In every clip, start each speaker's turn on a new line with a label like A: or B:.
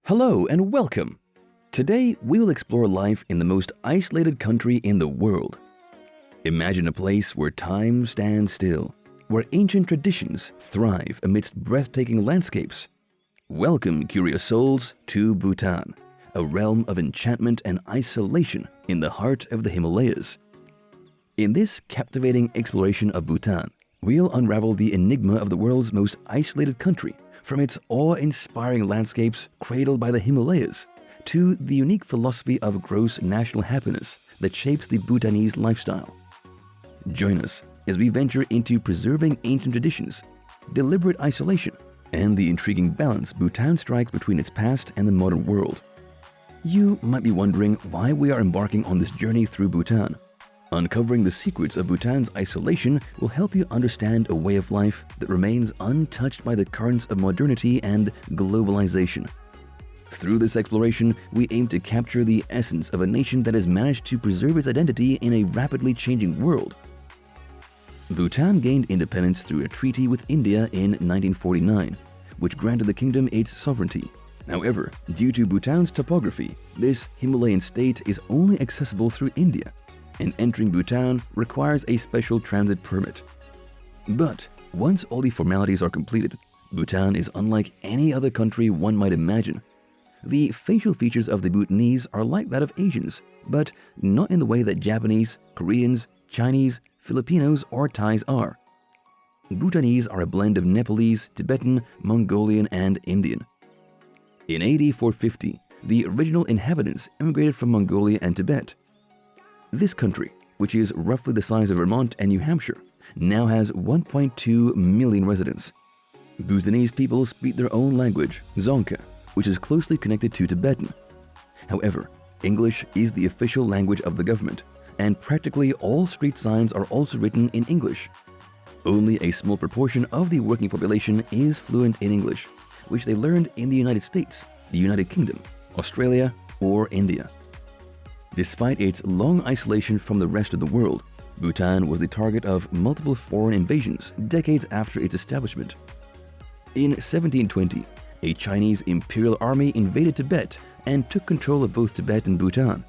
A: Hello and welcome! Today we will explore life in the most isolated country in the world. Imagine a place where time stands still, where ancient traditions thrive amidst breathtaking landscapes. Welcome, curious souls, to Bhutan, a realm of enchantment and isolation in the heart of the Himalayas. In this captivating exploration of Bhutan, we'll unravel the enigma of the world's most isolated country, from its awe-inspiring landscapes cradled by the Himalayas to the unique philosophy of gross national happiness that shapes the Bhutanese lifestyle. Join us as we venture into preserving ancient traditions, deliberate isolation, and the intriguing balance Bhutan strikes between its past and the modern world. You might be wondering why we are embarking on this journey through Bhutan. Uncovering the secrets of Bhutan's isolation will help you understand a way of life that remains untouched by the currents of modernity and globalization. Through this exploration, we aim to capture the essence of a nation that has managed to preserve its identity in a rapidly changing world. Bhutan gained independence through a treaty with India in 1949, which granted the kingdom its sovereignty. However, due to Bhutan's topography, this Himalayan state is only accessible through India, and entering Bhutan requires a special transit permit. But once all the formalities are completed, Bhutan is unlike any other country one might imagine. The facial features of the Bhutanese are like that of Asians, but not in the way that Japanese, Koreans, Chinese, Filipinos, or Thais are. Bhutanese are a blend of Nepalese, Tibetan, Mongolian, and Indian. In AD 450, the original inhabitants immigrated from Mongolia and Tibet. This country, which is roughly the size of Vermont and New Hampshire, now has 1.2 million residents. Bhutanese people speak their own language, Dzongkha, which is closely connected to Tibetan. However, English is the official language of the government, and practically all street signs are also written in English. Only a small proportion of the working population is fluent in English, which they learned in the United States, the United Kingdom, Australia, or India. Despite its long isolation from the rest of the world, Bhutan was the target of multiple foreign invasions decades after its establishment. In 1720, a Chinese imperial army invaded Tibet and took control of both Tibet and Bhutan.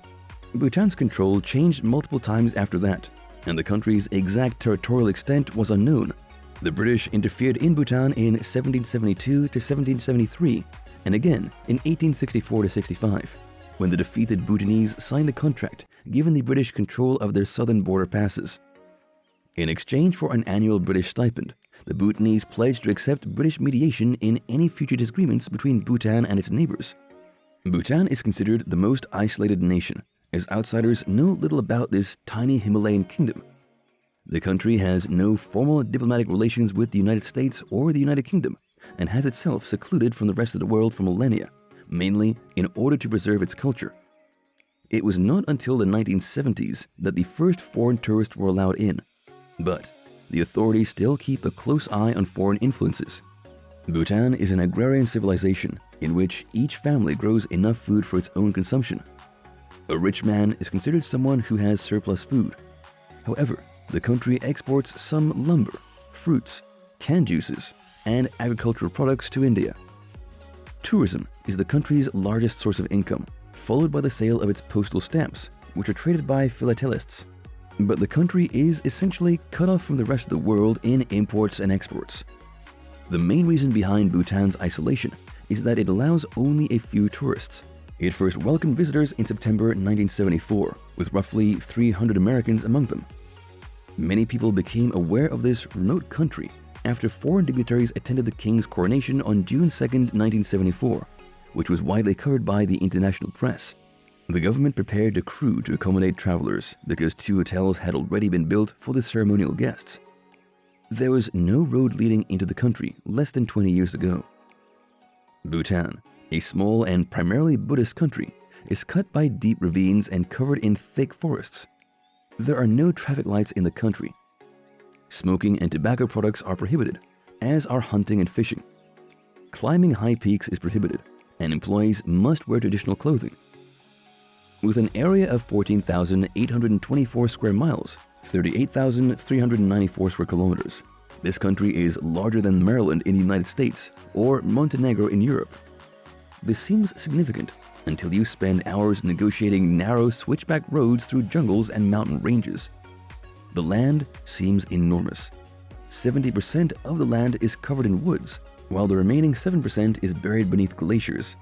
A: Bhutan's control changed multiple times after that, and the country's exact territorial extent was unknown. The British interfered in Bhutan in 1772 to 1773, and again in 1864 to 65. When the defeated Bhutanese signed a contract giving the British control of their southern border passes. In exchange for an annual British stipend, the Bhutanese pledged to accept British mediation in any future disagreements between Bhutan and its neighbors. Bhutan is considered the most isolated nation, as outsiders know little about this tiny Himalayan kingdom. The country has no formal diplomatic relations with the United States or the United Kingdom, and has itself secluded from the rest of the world for millennia, mainly in order to preserve its culture. It was not until the 1970s that the first foreign tourists were allowed in, but the authorities still keep a close eye on foreign influences. Bhutan is an agrarian civilization in which each family grows enough food for its own consumption. A rich man is considered someone who has surplus food. However, the country exports some lumber, fruits, canned juices, and agricultural products to India. Tourism is the country's largest source of income, followed by the sale of its postal stamps, which are traded by philatelists. But the country is essentially cut off from the rest of the world in imports and exports. The main reason behind Bhutan's isolation is that it allows only a few tourists. It first welcomed visitors in September 1974, with roughly 300 Americans among them. Many people became aware of this remote country after foreign dignitaries attended the king's coronation on June 2, 1974, which was widely covered by the international press. The government prepared a crew to accommodate travelers because 2 hotels had already been built for the ceremonial guests. There was no road leading into the country less than 20 years ago. Bhutan, a small and primarily Buddhist country, is cut by deep ravines and covered in thick forests. There are no traffic lights in the country. Smoking and tobacco products are prohibited, as are hunting and fishing. Climbing high peaks is prohibited, and employees must wear traditional clothing. With an area of 14,824 square miles, 38,394 square kilometers, this country is larger than Maryland in the United States or Montenegro in Europe. this seems significant until you spend hours negotiating narrow switchback roads through jungles and mountain ranges. The land seems enormous. 70% of the land is covered in woods, while the remaining 7% is buried beneath glaciers.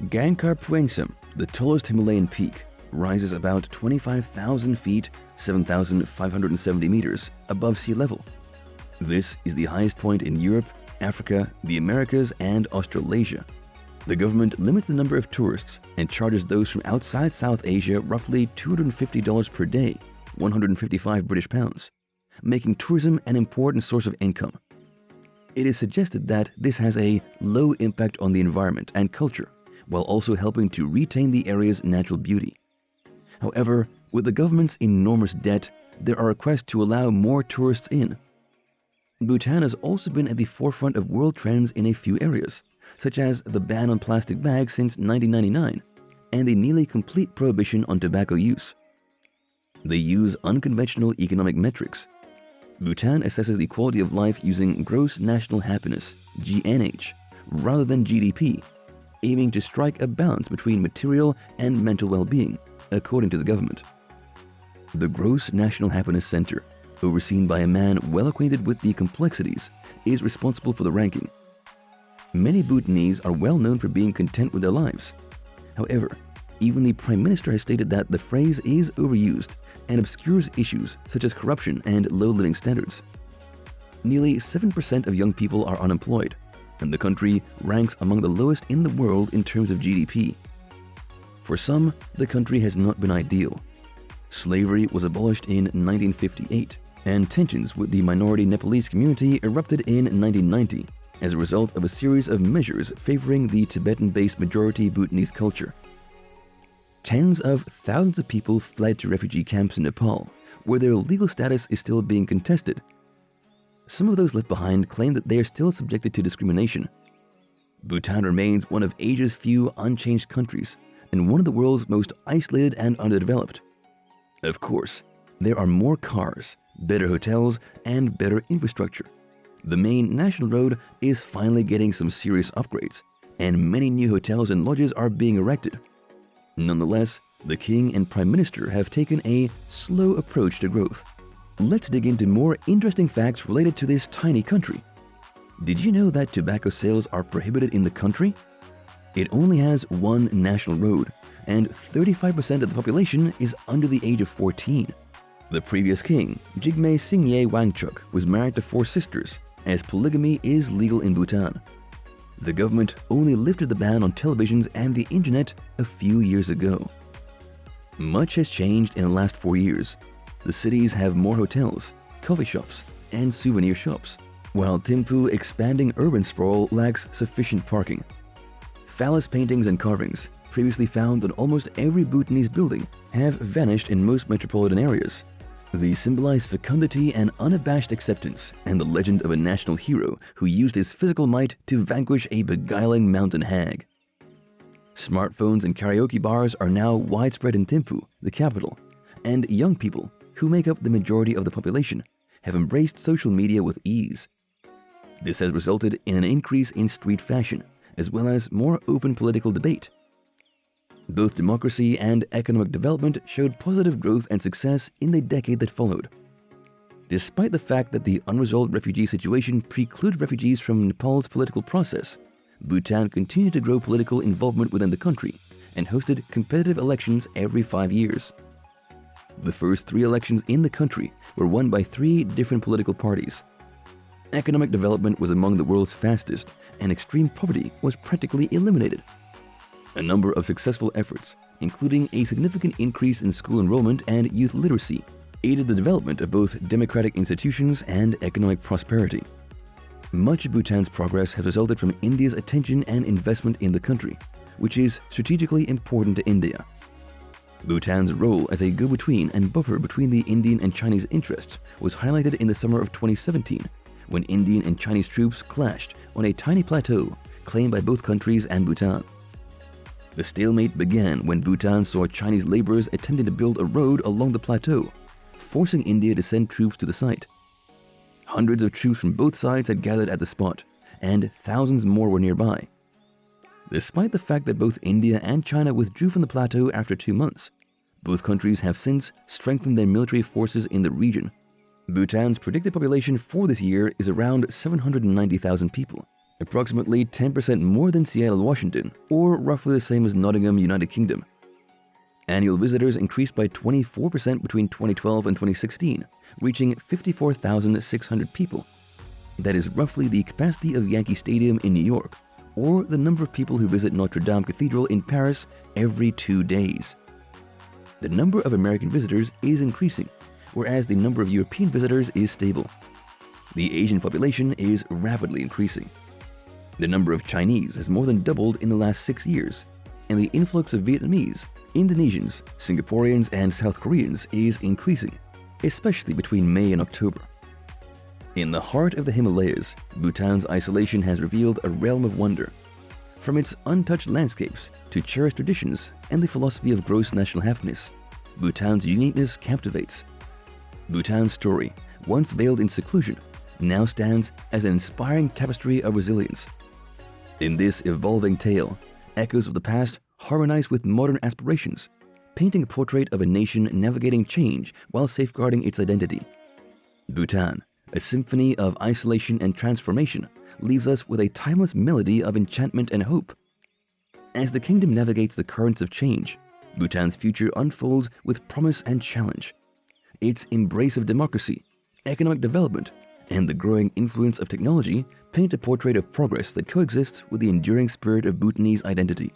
A: Gangkhar Puensum, the tallest Himalayan peak, rises about 25,000 feet, 7,570 meters above sea level. This is the highest point in Europe, Africa, the Americas, and Australasia. The government limits the number of tourists and charges those from outside South Asia roughly $250 per day, 155 British pounds, making tourism an important source of income. It is suggested that this has a low impact on the environment and culture, while also helping to retain the area's natural beauty. However, with the government's enormous debt, there are requests to allow more tourists in. Bhutan has also been at the forefront of world trends in a few areas, such as the ban on plastic bags since 1999 and the nearly complete prohibition on tobacco use. They use unconventional economic metrics. Bhutan assesses the quality of life using Gross National Happiness, GNH, rather than GDP, aiming to strike a balance between material and mental well-being, according to the government. The Gross National Happiness Center, overseen by a man well acquainted with the complexities, is responsible for the ranking. Many Bhutanese are well known for being content with their lives. However, even the Prime Minister has stated that the phrase is overused and obscures issues such as corruption and low living standards. Nearly 7% of young people are unemployed, and the country ranks among the lowest in the world in terms of GDP. For some, the country has not been ideal. Slavery was abolished in 1958, and tensions with the minority Nepalese community erupted in 1990 as a result of a series of measures favoring the Tibetan-based majority Bhutanese culture. Tens of thousands of people fled to refugee camps in Nepal, where their legal status is still being contested. Some of those left behind claim that they are still subjected to discrimination. Bhutan remains one of Asia's few unchanged countries and one of the world's most isolated and underdeveloped. Of course, there are more cars, better hotels, and better infrastructure. The main national road is finally getting some serious upgrades, and many new hotels and lodges are being erected. Nonetheless, the king and prime minister have taken a slow approach to growth. Let's dig into more interesting facts related to this tiny country. Did you know that tobacco sales are prohibited in the country? It only has one national road, and 35% of the population is under the age of 14. The previous king, Jigme Singye Wangchuk, was married to 4 sisters, as polygamy is legal in Bhutan. The government only lifted the ban on televisions and the internet a few years ago. Much has changed in the last 4 years. The cities have more hotels, coffee shops, and souvenir shops, while Thimphu expanding urban sprawl lacks sufficient parking. Phallus paintings and carvings, previously found on almost every Bhutanese building, have vanished in most metropolitan areas. These symbolize fecundity and unabashed acceptance, and the legend of a national hero who used his physical might to vanquish a beguiling mountain hag. Smartphones and karaoke bars are now widespread in Thimphu, the capital, and young people, who make up the majority of the population, have embraced social media with ease. This has resulted in an increase in street fashion, as well as more open political debate. Both democracy and economic development showed positive growth and success in the decade that followed. Despite the fact that the unresolved refugee situation precluded refugees from Nepal's political process, Bhutan continued to grow political involvement within the country and hosted competitive elections every 5 years. The first 3 elections in the country were won by 3 different political parties. Economic development was among the world's fastest, and extreme poverty was practically eliminated. A number of successful efforts, including a significant increase in school enrollment and youth literacy, aided the development of both democratic institutions and economic prosperity. Much of Bhutan's progress has resulted from India's attention and investment in the country, which is strategically important to India. Bhutan's role as a go-between and buffer between the Indian and Chinese interests was highlighted in the summer of 2017, when Indian and Chinese troops clashed on a tiny plateau claimed by both countries and Bhutan. The stalemate began when Bhutan saw Chinese laborers attempting to build a road along the plateau, forcing India to send troops to the site. Hundreds of troops from both sides had gathered at the spot, and thousands more were nearby. Despite the fact that both India and China withdrew from the plateau after 2 months, both countries have since strengthened their military forces in the region. Bhutan's predicted population for this year is around 790,000 people, approximately 10% more than Seattle, Washington, or roughly the same as Nottingham, United Kingdom. Annual visitors increased by 24% between 2012 and 2016, reaching 54,600 people. That is roughly the capacity of Yankee Stadium in New York, or the number of people who visit Notre Dame Cathedral in Paris every 2 days. The number of American visitors is increasing, whereas the number of European visitors is stable. The Asian population is rapidly increasing. The number of Chinese has more than doubled in the last 6 years, and the influx of Vietnamese, Indonesians, Singaporeans, and South Koreans is increasing, especially between May and October. In the heart of the Himalayas, Bhutan's isolation has revealed a realm of wonder. From its untouched landscapes to cherished traditions and the philosophy of gross national happiness, Bhutan's uniqueness captivates. Bhutan's story, once veiled in seclusion, now stands as an inspiring tapestry of resilience. In this evolving tale, echoes of the past harmonize with modern aspirations, painting a portrait of a nation navigating change while safeguarding its identity. Bhutan, a symphony of isolation and transformation, leaves us with a timeless melody of enchantment and hope. As the kingdom navigates the currents of change, Bhutan's future unfolds with promise and challenge. Its embrace of democracy, economic development, and the growing influence of technology paint a portrait of progress that coexists with the enduring spirit of Bhutanese identity.